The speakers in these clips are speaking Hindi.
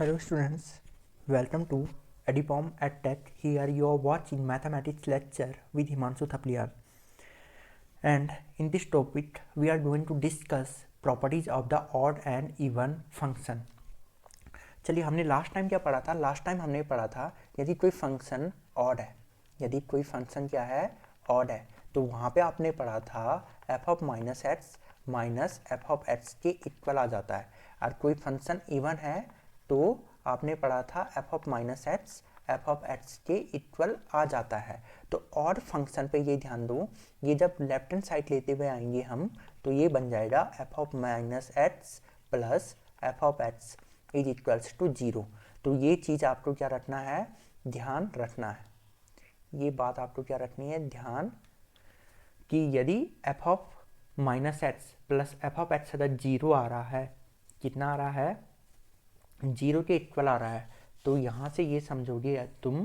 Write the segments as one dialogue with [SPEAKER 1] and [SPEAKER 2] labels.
[SPEAKER 1] Hello students, welcome to Edipom EdTech. Here you are watching mathematics lecture with Himanshu Thapliyal. And in this topic, we are going to discuss properties of the odd and even function. चलिए हमने लास्ट टाइम क्या पढ़ा था? लास्ट टाइम हमने पढ़ा था यदि कोई फंक्शन ऑड है, यदि कोई फंक्शन क्या है? ऑड है, तो वहाँ पे आपने पढ़ा था F of minus X minus F of X के इक्वल आ जाता है। और कोई फंक्शन इवन है तो आपने पढ़ा था F of minus x F of X के इक्वल आ जाता है। तो ऑड फंक्शन पे ये ध्यान दो, ये जब लेफ्ट हैंड साइड लेते हुए आएंगे हम तो ये बन जाएगा F of minus X plus F of x is equals to 0। तो ये चीज़ आपको क्या रखना है? ध्यान रखना है, ये बात आपको क्या रखनी है? ध्यान कि यदि F of minus X plus F of x अगर 0 आ रहा है, कितना आ रहा है? 0 के इक्वल आ रहा है, तो यहाँ से ये समझोगे तुम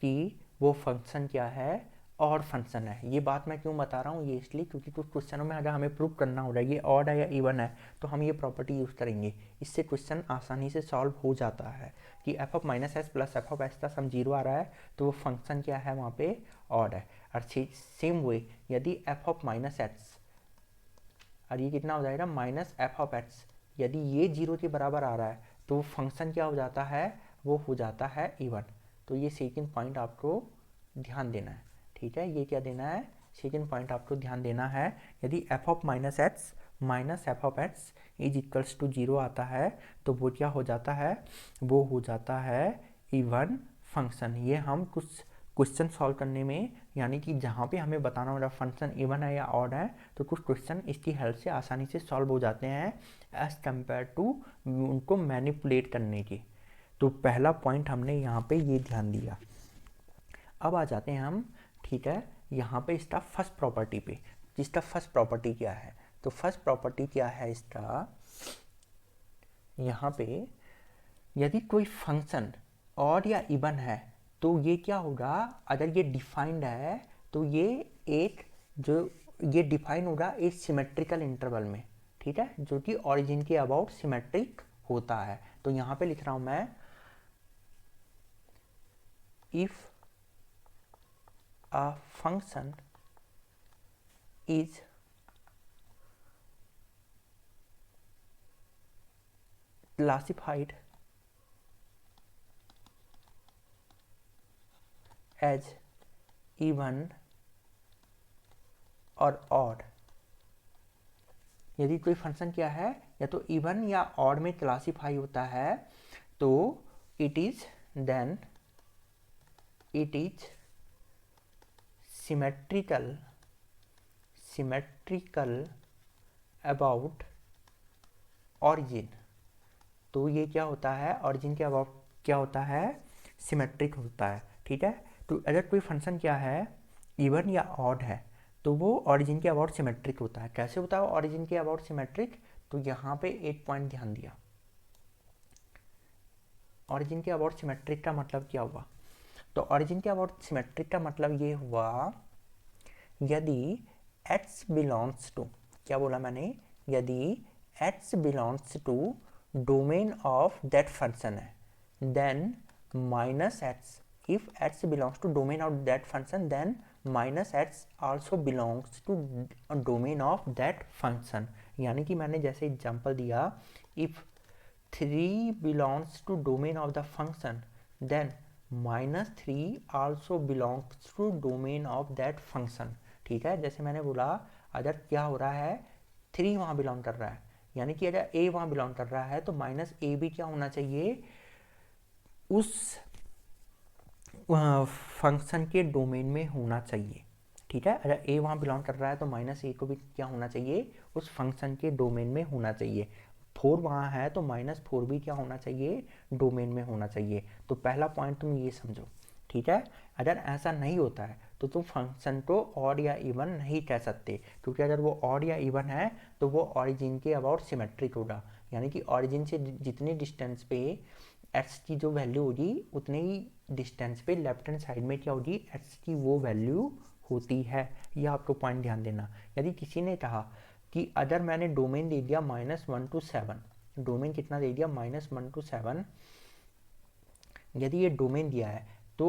[SPEAKER 1] कि वो फंक्शन क्या है? ऑड फंक्शन है। ये बात मैं क्यों बता रहा हूँ? ये इसलिए क्योंकि कुछ क्वेश्चनों में अगर हमें प्रूव करना हो रहा है ये ऑड है या इवन है तो हम ये प्रॉपर्टी यूज़ करेंगे, इससे क्वेश्चन आसानी से सॉल्व हो जाता है कि F of minus S plus F of S का सम 0 आ रहा है तो वो फंक्शन क्या है? वहाँ पे ऑड है। और सेम वे यदि एफ ऑफ माइनस एक्स और ये कितना हो जाएगा? माइनस एफ ऑफ एक्स, यदि ये 0 के बराबर आ रहा है तो वो फंक्शन क्या हो जाता है? वो हो जाता है इवन। तो ये सेकंड पॉइंट आपको ध्यान देना है, ठीक है? ये क्या देना है? सेकंड पॉइंट आपको ध्यान देना है। यदि F of minus X minus F of x is equals to 0 आता है तो वो क्या हो जाता है? वो हो जाता है इवन फंक्शन। ये हम कुछ क्वेश्चन सॉल्व करने में, यानी कि जहाँ पे हमें बताना होगा फंक्शन इवन है या ऑड है, तो कुछ क्वेश्चन इसकी हेल्प से आसानी से सॉल्व हो जाते हैं एज कम्पेयर टू उनको मैनिपुलेट करने के। तो पहला पॉइंट हमने यहाँ पे ये ध्यान दिया। अब आ जाते हैं हम, ठीक है, यहाँ पे इसका फर्स्ट प्रॉपर्टी पे। जिसका फर्स्ट प्रॉपर्टी क्या है? तो फर्स्ट प्रॉपर्टी क्या है इसका? यहाँ पे यदि कोई फंक्शन ऑड या इवन है तो ये क्या होगा? अगर ये डिफाइंड है तो ये एक जो ये डिफाइन होगा एक सिमेट्रिकल इंटरवल में, ठीक है, जो कि ऑरिजिन के अबाउट सिमेट्रिक होता है। तो यहाँ पे लिख रहा हूँ मैं, if a function is classified as even और odd, यदि कोई फंक्शन क्या है या तो इवन या ऑड में क्लासीफाई होता है तो it is symmetrical about origin. तो ये क्या होता है? ऑरिजिन के अबाउट क्या होता है? सिमेट्रिक होता है, ठीक है। तो अगर कोई फंक्शन क्या है? इवन या ऑड है तो वो ऑरिजिन के अबाउट सिमेट्रिक होता है। कैसे होता है ऑरिजिन के अबाउट सिमेट्रिक? तो यहाँ पे एक पॉइंट ध्यान दिया, ऑरिजिन के अबाउट सिमेट्रिक का मतलब क्या हुआ? तो ऑरिजिन के अबाउट सिमेट्रिक का मतलब ये हुआ यदि x बिलोंग्स टू, क्या बोला मैंने? यदि x belongs to domain of that function है then minus x, if x belongs to domain of that function then minus x also belongs to domain of that function. यानी कि मैंने जैसे एग्जांपल दिया, if 3 belongs to domain of the function then minus 3 also belongs to domain of that function, ठीक है। जैसे मैंने बोला अगर क्या हो रहा है? 3 वहाँ बिलोंग कर रहा है, यानी कि अगर a वहाँ बिलोंग कर रहा है तो माइनस ए भी क्या होना चाहिए? उस फंक्शन के डोमेन में होना चाहिए, ठीक है। अगर a वहाँ बिलोंग कर रहा है तो माइनस ए को भी क्या होना चाहिए? उस फंक्शन के डोमेन में होना चाहिए। 4 वहाँ है तो माइनस 4 भी क्या होना चाहिए? डोमेन में होना चाहिए। तो पहला पॉइंट तुम ये समझो, ठीक है। अगर ऐसा नहीं होता है तो तुम फंक्शन को ऑड या इवन नहीं कह सकते, क्योंकि अगर वो ऑड या इवन है तो वो ऑरिजिन के अबाउट सिमेट्रिक होगा। यानी कि ऑरिजिन से जितने डिस्टेंस पे एक्स की जो वैल्यू होगी उतने ही डिस्टेंस पे लेफ्ट हैंड साइड में क्या होगी? एक्स की वो वैल्यू होती है। ये आपको पॉइंट ध्यान देना। यदि किसी ने कहा कि अगर मैंने डोमेन दे दिया -1 to 7, डोमेन कितना दे दिया? -1 to 7, यदि ये डोमेन दिया है तो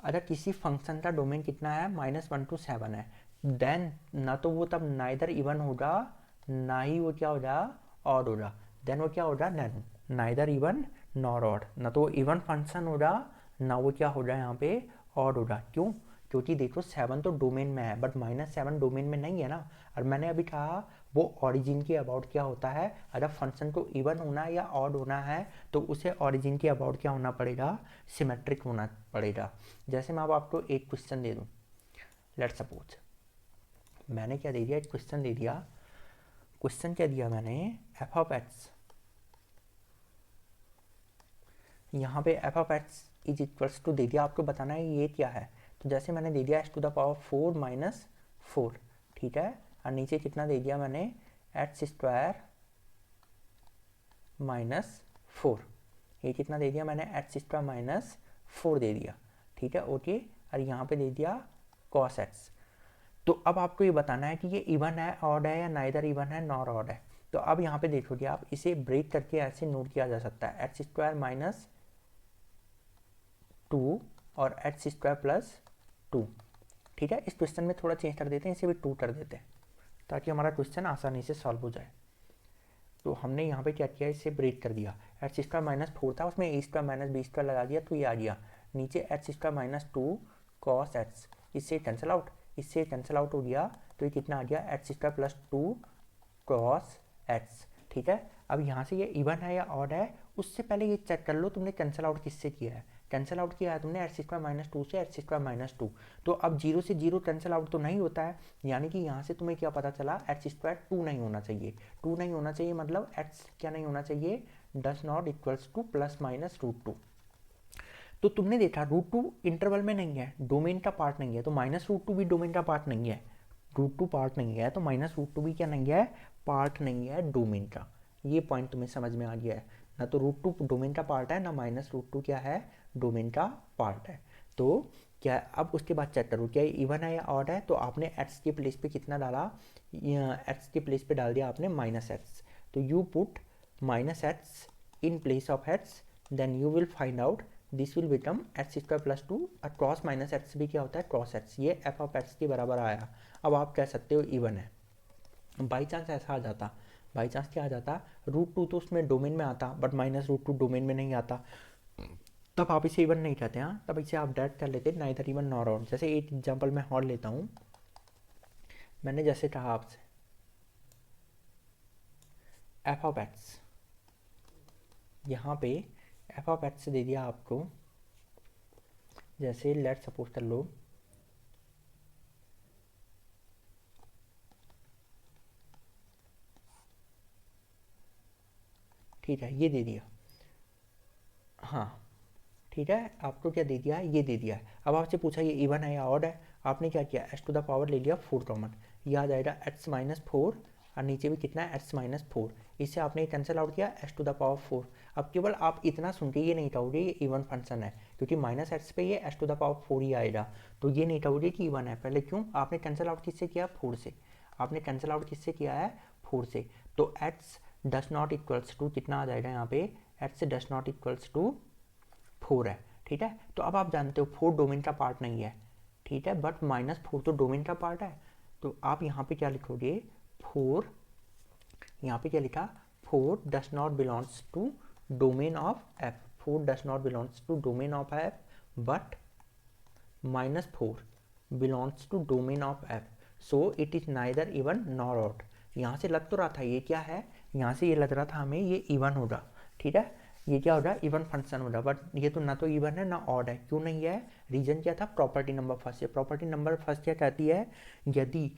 [SPEAKER 1] अगर किसी फंक्शन का डोमेन कितना है -1 to 7 है, देन ना तो वो तब नाइदर इवन होगा ना ही वो क्या होगा ऑड होगा, देन वो क्या होगा नाइदर इवन नॉर ऑड, ना तो इवन फंक्शन होगा ना वो क्या होगा यहाँ पे ऑड होगा। क्यों? क्योंकि देखो 7 तो डोमेन में है बट -7 डोमेन में नहीं है ना। और मैंने अभी कहा वो ओरिजिन के अबाउट क्या होता है, अगर फंक्शन को इवन होना या ऑड होना है तो उसे ओरिजिन के अबाउट क्या होना पड़ेगा, सिमेट्रिक होना पड़ेगा। जैसे मैं अब आपको एक क्वेश्चन दे दूँ, लेट सपोज मैंने क्या दे दिया, एक क्वेश्चन दे दिया। क्वेश्चन क्या दिया मैंने, एफ ऑफ एक्स, यहाँ पे F of x is equals to दे दिया, आपको बताना है ये क्या है। तो जैसे मैंने दे दिया x to the power 4 minus 4, ठीक है, और नीचे कितना दे दिया मैंने, एक्स स्क्वायर माइनस 4, ये कितना दे दिया मैंने, एक्स स्क्वायर माइनस 4 दे दिया, ठीक है, ओके। और यहाँ पे दे दिया cos x। तो अब आपको ये बताना है कि ये इवन है ऑड है या नाइदर इवन है नॉर ऑड है। तो अब यहाँ पे देखोगे आप, इसे ब्रेक करके ऐसे नोट किया जा सकता है, एक्स स्क्वायर माइनस 2 और एक्स स्क्वायर प्लस 2, ठीक है। इस क्वेश्चन में थोड़ा चेंज कर देते हैं, इसे भी 2 कर देते हैं ताकि हमारा क्वेश्चन आसानी से सॉल्व हो जाए। तो हमने यहाँ पे क्या किया, इसे ब्रेक कर दिया, एक्स स्क्वायर माइनस 4 था, उसमें ए स्क्वायर माइनस बी स्क्वायर लगा दिया तो ये आ गया, नीचे x square minus 2 cos x, इससे कैंसिल आउट, इससे कैंसिल आउट हो गया तो ये कितना आ गया, x square plus 2 cos x, ठीक है। अब यहाँ से ये इवन है या ऑड है, उससे पहले ये चेक कर लो तुमने कैंसिल आउट किससे किया है, कैंसिल आउट किया है तुमने एक्स स्क्वायर माइनस 2 से एक्स स्क्वायर माइनस 2। तो अब 0 से 0 कैंसिल आउट तो नहीं होता है, यानी कि यहाँ से तुम्हें क्या पता चला, एक्स स्क्वायर 2 नहीं होना चाहिए, 2 नहीं होना चाहिए मतलब एक्स क्या नहीं होना चाहिए, does not equals two plus minus √2। तो तुमने देखा √2 इंटरवल में नहीं है, डोमेन का पार्ट नहीं है, तो -√2 भी डोमेन का पार्ट नहीं है, √2 पार्ट नहीं है तो -√2 भी क्या नहीं है, पार्ट नहीं है डोमेन का। ये पॉइंट तुम्हें समझ में आ गया है ना, तो √2 डोमेन का पार्ट है ना -√2 क्या है, डोमेन का पार्ट है। तो क्या अब उसके बाद चेक करो क्या इवन है या ऑड है, तो आपने एक्स के प्लेस पे कितना डाला, एक्स के प्लेस पे डाल दिया आपने -x, तो you put -x in place of x, then you will find out this will become X square plus 2 और क्रॉस माइनस एक्स भी क्या होता है, क्रॉस एक्स, ये एफ ऑफ एक्स के बराबर आया। अब आप कह सकते हो इवन है, बाई चांस ऐसा आ जाता, बाई चांस क्या आ जाता, √2 तो उसमें डोमेन में आता बट -√2 डोमेन में नहीं आता, तब आप इसे इवन नहीं कहते, हाँ तब इसे आप डायरेक्ट कर लेते नाइदर इवन नॉर ऑड। जैसे एक एग्जांपल मैं और लेता हूँ, मैंने जैसे कहा आपसे एफ ऑफ एक्स, यहाँ पे एफ ऑफ एक्स दे दिया आपको, जैसे लेट सपोज कर लो ठीक है, ये दे दिया, हाँ ठीक है, आपको क्या दे दिया है, ये दे दिया है। अब आपसे पूछा ये इवन है या ऑड है, आपने क्या किया, एक्स टू द पावर ले लिया 4 कॉमन, ये आ जाएगा एक्स माइनस 4 और नीचे भी कितना है एक्स माइनस 4, इससे आपने कैंसिल आउट किया एक्स टू द पावर 4। अब केवल आप इतना सुन के ये नहीं कहोगे ये इवन फंक्शन है, क्योंकि माइनस एक्स पे ये एक्स टू द पावर 4 ही आएगा, तो ये नहीं कहोगे कि इवन है। पहले क्यों, आपने कैंसिल आउट किससे किया, 4 से, आपने कैंसिल आउट किससे किया है, 4 से, तो X does not equals to कितना आ जाएगा यहाँ पे, X does not equals to 4 है, ठीक है। तो अब आप जानते हो 4 डोमेन का पार्ट नहीं है, ठीक है, बट -4 तो डोमेन का पार्ट है, तो आप यहाँ पे क्या लिखोगे, 4, यहाँ पे क्या लिखा, 4 does not belongs to domain of F, 4 does not belongs to domain of F but -4 belongs to domain of F, so it is neither even nor odd. यहाँ से लग तो रहा था ये क्या है, यहाँ से ये लग रहा था हमें ये इवन होगा, ठीक है, ये क्या हो रहा है, इवन फंक्शन हो रहा है, बट ये तो ना तो इवन है ना ऑड है, क्यों नहीं है, रीजन क्या था, property number first, property number first क्या कहती है, यदि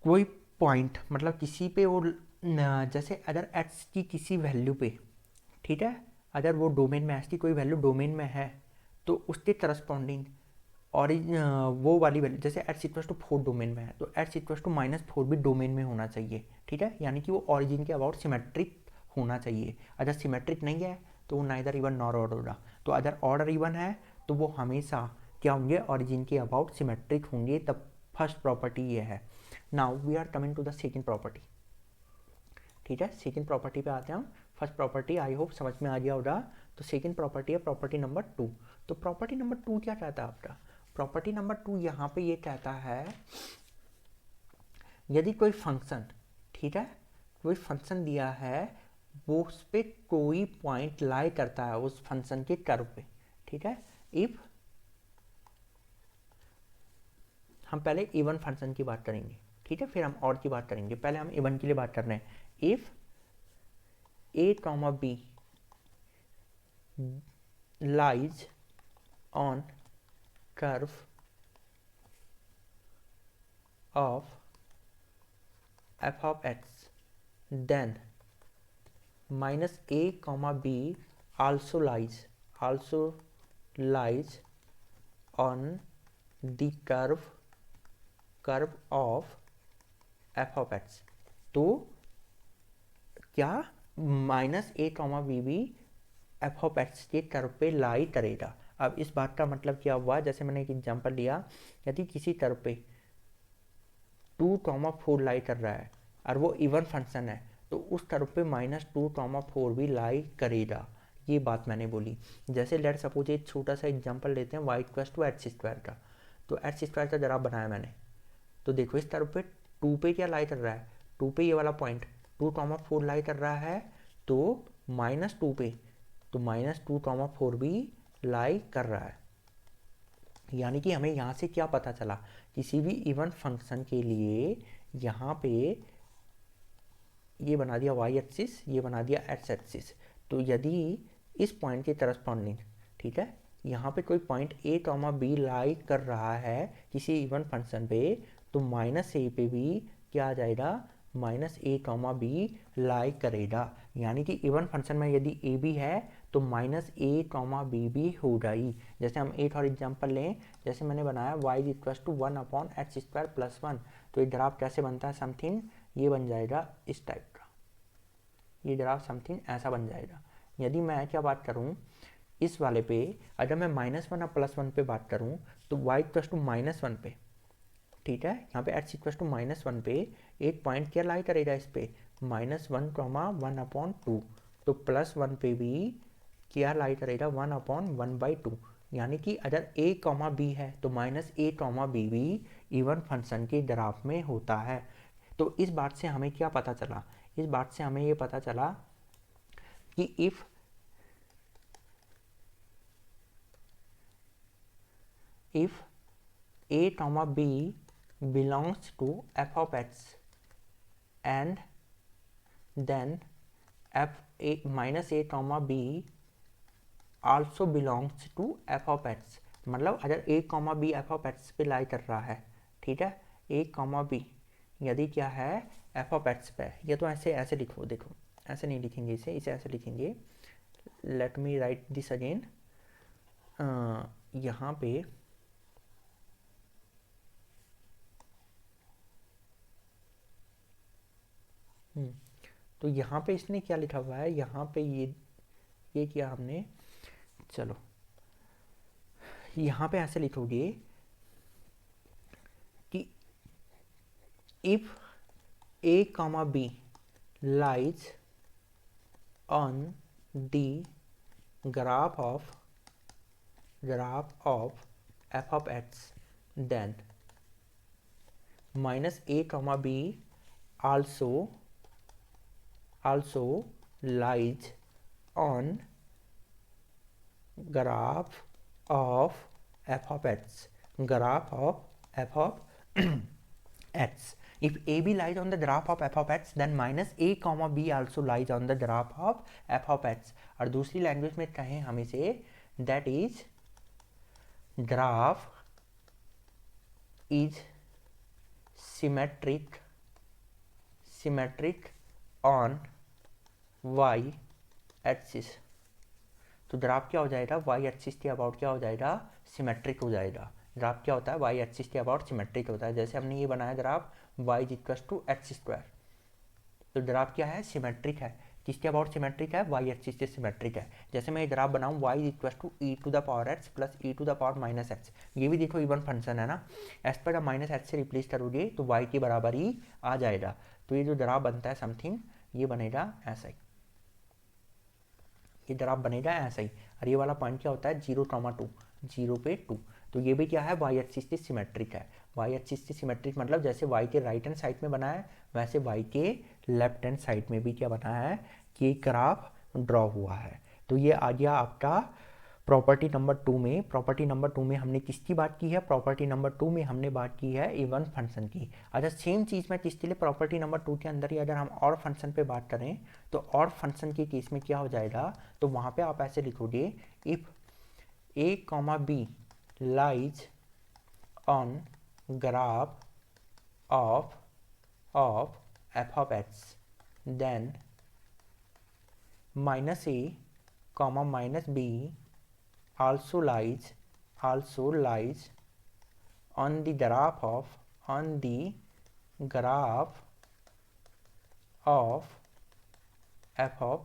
[SPEAKER 1] कोई पॉइंट मतलब किसी पे वो जैसे अगर एक्स की किसी वैल्यू पे, ठीक है, अगर वो डोमेन में एक्स की कोई वैल्यू डोमेन में है तो उसके करस्पॉन्डिंग और वो वाली वैल्यू, जैसे एक्स इक्वल्स टू 4 डोमेन में है तो एक्स इक्वल्स टू -4 भी डोमेन में होना चाहिए, ठीक है, यानी कि वो ऑरिजिन के अबाउट सिमेट्रिक होना चाहिए। अगर सिमेट्रिक नहीं है तो वो नाइदर इवन नॉर ऑड होगा, तो अगर ऑर्डर इवन है तो वो हमेशा क्या होंगे, ऑरिजिन के अबाउट सिमेट्रिक होंगे, तब फर्स्ट प्रॉपर्टी ये है। Now we are coming to the second property, ठीक है, सेकंड प्रॉपर्टी पे आते हैं हम। फर्स्ट प्रॉपर्टी आई होप समझ में आ गया होगा, तो सेकेंड प्रॉपर्टी है प्रॉपर्टी नंबर 2। तो प्रॉपर्टी नंबर 2 क्या कहता है आपका? प्रॉपर्टी नंबर 2 यहाँ पे ये कहता है यदि कोई फंक्शन, ठीक है, कोई फंक्शन दिया है, वो उस पर कोई पॉइंट लाई करता है उस फंक्शन के कर्व पे, ठीक है। इफ हम पहले इवन फंक्शन की बात करेंगे, ठीक है, फिर हम और की बात करेंगे। पहले हम इवन के लिए बात कर रहे हैं। If a comma b lies on curve of f of x, then minus a comma b also lies on the curve of f of x। तो क्या माइनस ए कॉमा बी भी एफ ऑफ एक्स के कर्व पे लाई करेगा? अब इस बात का मतलब क्या हुआ, जैसे मैंने एक एग्जांपल लिया, यदि किसी कर्व पे 2,4 लाई कर रहा है और वो इवन फंक्शन है, तो उस कर्व पे -2,4 भी लाई करेगा, ये बात मैंने बोली। जैसे लेट सपोज एक छोटा सा एग्जांपल लेते हैं y=x² का। तो x² का ग्राफ बनाया मैंने, तो देखो इस कर्व पे 2 पे क्या लाई कर रहा है, 2 पे ये वाला पॉइंट 2,4 लाई कर रहा है, तो -2 पे, तो -2,4 भी लाई कर रहा है। यानी कि हमें यहाँ से क्या पता चला, किसी भी इवन फंक्शन के लिए यहाँ पे ये बना दिया y एक्सिस, ये बना दिया x एक्सिस। तो यदि इस पॉइंट के करस्पॉन्डिंग, ठीक है, यहाँ पे कोई पॉइंट a, b लाई कर रहा है किसी इवन फंक्शन पे, तो -a पे भी क्या आ जाएगा, -a, b लाई करेगा। यानी कि इवन फंक्शन में यदि a b है तो -a, b भी होगा ही। जैसे हम एक और एग्जांपल लें, जैसे मैंने बनाया y=1/x² + 1। तो ये ग्राफ कैसे बनता है, समथिंग ये बन जाएगा इस टाइप का, ये ग्राफ समथिंग ऐसा बन जाएगा। यदि मैं क्या बात करूँ इस वाले पे, अगर मैं -1 और +1 पे बात करूँ, तो y=-1 पे, ठीक है, यहाँ पे x=-1 पे एक पॉइंट क्या लाई करेगा इस पे, -1,1/2। तो +1 पे भी क्या लाई करेगा, 1/1/2। यानी कि अगर a, b है तो -a, b भी इवन फंक्शन के ग्राफ में होता है। तो इस बात से हमें क्या पता चला, इस बात से हमें ये पता चला कि if a, b belongs to f of x and then -a, b also belongs to f of x। मतलब अगर a, b f of x पे लाई कर रहा है, ठीक है, a, b यदि क्या है f of x पे, या तो ऐसे लिखो, देखो ऐसे नहीं लिखेंगे इसे ऐसे लिखेंगे। Let me right this again. यहाँ पे तो यहाँ पे इसने क्या लिखा हुआ है, यहाँ पे ये किया हमने, चलो यहाँ पे ऐसे लिखोगे कि if a, b lies on the graph of f of x, then -a, b also lies on graph of f of x, x। If AB lies on the graph of f of x, then -a, b also lies on the graph of f of x। और दूसरी लैंग्वेज में कहें हम इसे, that is graph is symmetric on y axis. तो ग्राफ क्या हो जाएगा, y एक्सिस के अबाउट क्या हो जाएगा, सिमेट्रिक हो जाएगा। ग्राफ क्या होता है, y एक्सिस के अबाउट सिमेट्रिक होता है। जैसे हमने ये बनाया ग्राफ y=x², तो ग्राफ क्या है, सिमेट्रिक है। किसके अबाउट सिमेट्रिक है, y एक्सिस से सिमेट्रिक है। जैसे मैं ग्राफ बनाऊँ y=e⁻x + e⁻−x, ये भी देखो इवन फंक्शन है ना, x पर आप -x से रिप्लेस करोगे तो y के बराबर ही आ जाएगा। तो ये जो ग्राफ बनता है समथिंग ये बनेगा ऐसा ही, ये ग्राफ बनेगा ऐसा ही। और ये वाला पॉइंट क्या होता है 0,2, 0 पे 2। तो ये भी क्या है वाई एक्सिस से सिमेट्रिक है। वाई एक्सिस से सिमेट्रिक मतलब जैसे वाई के राइट हैंड साइड में बना है वैसे वाई के लेफ्ट हैंड साइड में भी क्या बना है कि ग्राफ ड्रॉ हुआ है। तो ये आ गया आपका प्रॉपर्टी नंबर 2 में। प्रॉपर्टी नंबर 2 में हमने किसकी बात की है, प्रॉपर्टी नंबर 2 में हमने बात की है इवन फंक्शन की। अच्छा सेम चीज़ मैं किसके लिए प्रॉपर्टी नंबर 2 के अंदर ही अगर हम और फंक्शन पे बात करें तो और फंक्शन के केस में क्या हो जाएगा, तो वहाँ पे आप ऐसे लिखोगे if a comma b lies on graph of f of x, then minus a comma minus b also lies on the graph of f of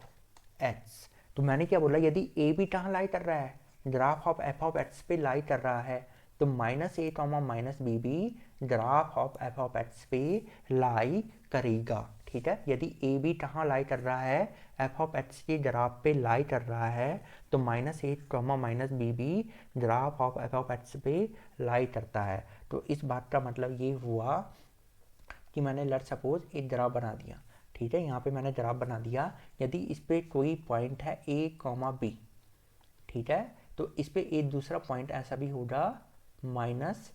[SPEAKER 1] x। तो मैंने क्या बोला, यदि a भी कहाँ लाई कर रहा है, graph of f of x पे लाई कर रहा है, तो माइनस ए कॉमा माइनस बी भी graph of f of x पे लाई करेगा। ठीक है, यदि a भी कहाँ लाई कर रहा है, f ऑफ x के ग्राफ पे लाई कर रहा है, तो माइनस ए कॉमा माइनस बी भी graph of f of x पे लाई करता है। तो इस बात का मतलब ये हुआ कि मैंने लेट सपोज एक ग्राफ बना दिया। ठीक है, यहाँ पे मैंने ग्राफ बना दिया, यदि इस पे कोई पॉइंट है a कॉमा बी, ठीक है, तो इस पे एक दूसरा पॉइंट ऐसा भी होगा माइनस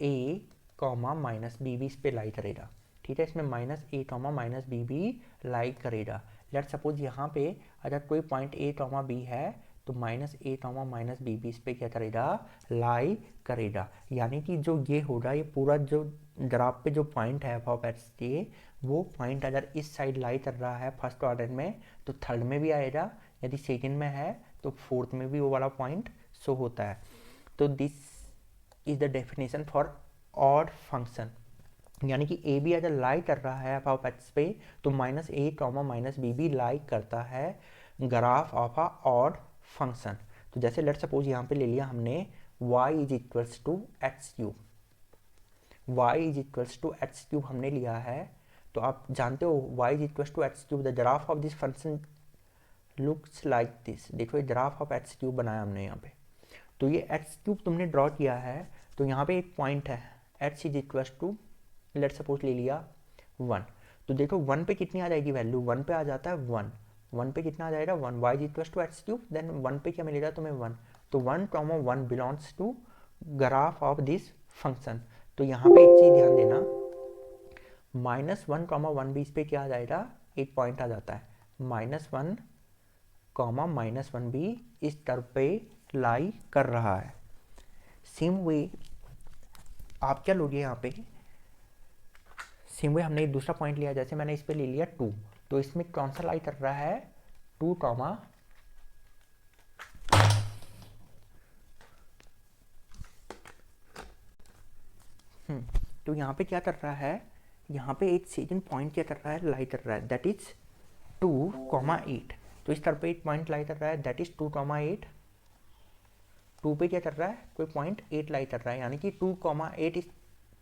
[SPEAKER 1] ए कॉमा माइनस बी भी इस पे लाई करेगा। ठीक है, इसमें माइनस ए कॉमा माइनस बी भी लाई करेगा। लेट सपोज यहाँ पे अगर कोई पॉइंट ए कॉमा बी है तो माइनस ए कॉमा माइनस बी भी इस पे क्या करेगा, लाई करेगा। यानी कि जो ये होगा, ये पूरा जो ग्राफ पे जो पॉइंट है एफ ऑफ एक्स के, वो पॉइंट अगर इस साइड लाई कर रहा है फर्स्ट ऑर्डर में तो थर्ड में भी आएगा, यदि सेकेंड में है तो फोर्थ में भी वो वाला पॉइंट शो होता है। तो this is the definition for odd function, यानी कि ए भी अगर लाई कर रहा है एफ ऑफ एक्स पे तो माइनस ए कॉमा माइनस बी भी लाई करता है graph of a odd function. तो जैसे लेट सपोज यहाँ पे ले लिया हमने y is equals to X cube, Y is equals to X cube हमने लिया है। तो आप जानते हो y is equals to X cube, the graph of this function looks like this. देखो ये ग्राफ ऑफ एक्स क्यूब बनाया हमने यहाँ पे, तो ये एक्स क्यूब तुमने ड्रॉ किया है। तो यहाँ पे एक पॉइंट है x is equals to let suppose ले लिया 1। तो देखो 1 पे कितनी आ जाएगी वैल्यू, 1 पे आ जाता है 1, 1 पे कितना आ जाएगा 1, y is equals to X cube, then 1 पे क्या मिलेगा तुम्हें 1। तो 1 comma 1 belongs to graph of this function. तो यहाँ पे एक चीज़ ध्यान देना, माइनस 1 कॉमा 1 भी इस पे क्या आ जाएगा, एक पॉइंट आ जाता है, माइनस 1 कॉमा माइनस 1 भी इस कर्व पे लाई कर रहा है। सेम वे आप क्या लोगे यहाँ पे, सेम वे हमने एक दूसरा पॉइंट लिया, जैसे मैंने इस पे ले लिया 2, तो इसमें कौन सा लाई कर रहा है 2 कॉमा तो यहाँ पे क्या कर रहा है, यहाँ पे एक सेकंड पॉइंट क्या कर रहा है, लाई कर रहा है, दैट इज 2,8। तो इस तरफ पे एक पॉइंट लाई कर रहा है, दैट इज 2,8। 2 पे क्या कर रहा है, कोई पॉइंट 8 लाई कर रहा है, यानी कि 2,8 इस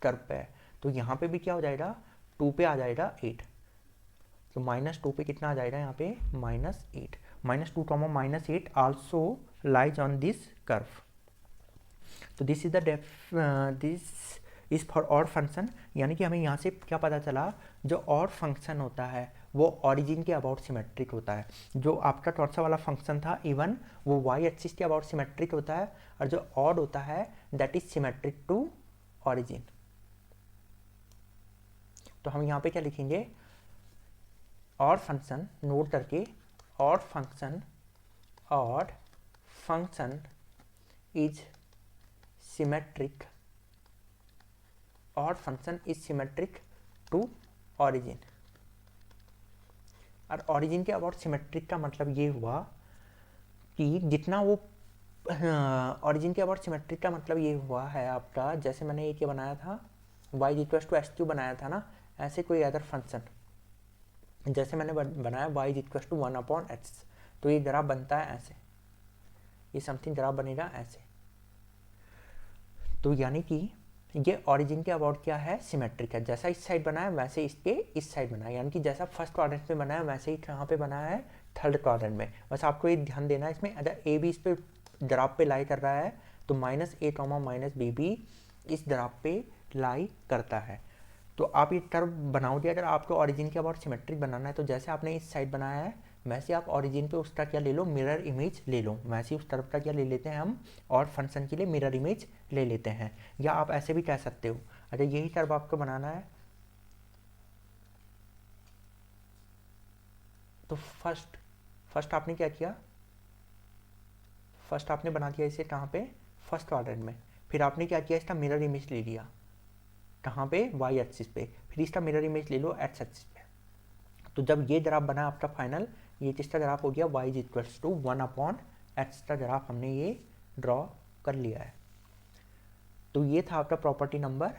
[SPEAKER 1] कर्व पे है। तो यहाँ पे भी क्या हो जाएगा, 2 पे आ जाएगा 8, तो माइनस 2 पे कितना आ जाएगा यहाँ पे minus 8, minus 2 comma minus 8 also lies on this curve. तो this is the this is for odd function, यानी कि हमें यहाँ से क्या पता चला, जो ऑड फंक्शन होता है वो ऑरिजिन के अबाउट सिमेट्रिक होता है। जो आपका कौन सा वाला फंक्शन था इवन, वो वाई एक्सिस के अबाउट सिमेट्रिक होता है, और जो ऑड होता है that is symmetric to origin. तो हम यहाँ पे क्या लिखेंगे, ऑड फंक्शन, नोट करके, odd function is symmetric, odd function is symmetric to origin. और ऑरिजिन के अबाउट सिमेट्रिक का मतलब ये हुआ कि जितना वो ऑरिजिन के अबाउट सिमेट्रिक का मतलब ये हुआ है आपका, जैसे मैंने एक ये बनाया था y equals to X cube बनाया था ना, ऐसे कोई अदर फंक्शन जैसे मैंने बनाया y इक्वल्स टू 1/x, तो ये ग्राफ बनता है ऐसे, ये समथिंग ग्राफ बनेगा ऐसे। तो यानी कि ये ऑरिजिन के अबाउट क्या है, सिमेट्रिक है। जैसा इस साइड बनाया वैसे इसके इस साइड बनाया, यानी कि जैसा फर्स्ट क्वाड्रेंट में बनाया वैसे ही कहाँ पे बनाया है, थर्ड क्वाड्रेंट में। बस आपको ये ध्यान देना है इसमें, अगर ए बी इस पे ग्राफ पे लाई कर रहा है तो -a, -b भी इस ग्राफ पे लाई करता है। तो आप ये कर्व बनाओगे, अगर आपको ओरिजिन के अबाउट सिमेट्रिक बनाना है तो जैसे आपने इस साइड बनाया है वैसे आप ओरिजिन पे उसका क्या ले लो, मिरर इमेज ले लो, वैसे उस तरफ का क्या ले लेते हैं हम, और फंक्शन के लिए मिरर इमेज ले लेते हैं। या आप ऐसे भी कह सकते हो, अगर यही कर्व आपको बनाना है तो फर्स्ट आपने क्या किया, फर्स्ट आपने बना दिया इसे कहाँ पे, फर्स्ट क्वाड्रेंट में। फिर आपने क्या किया, इसका मिरर इमेज ले लिया कहाँ पे, वाई एक्सिस पे, फिर इसका मिरर इमेज ले लो एक्स एक्सिस पे। तो जब ये ग्राफ बना आपका फाइनल, ये किसका ग्राफ हो गया, y is equals to 1/x का ग्राफ हमने ये ड्रॉ कर लिया है। तो ये था आपका प्रॉपर्टी नंबर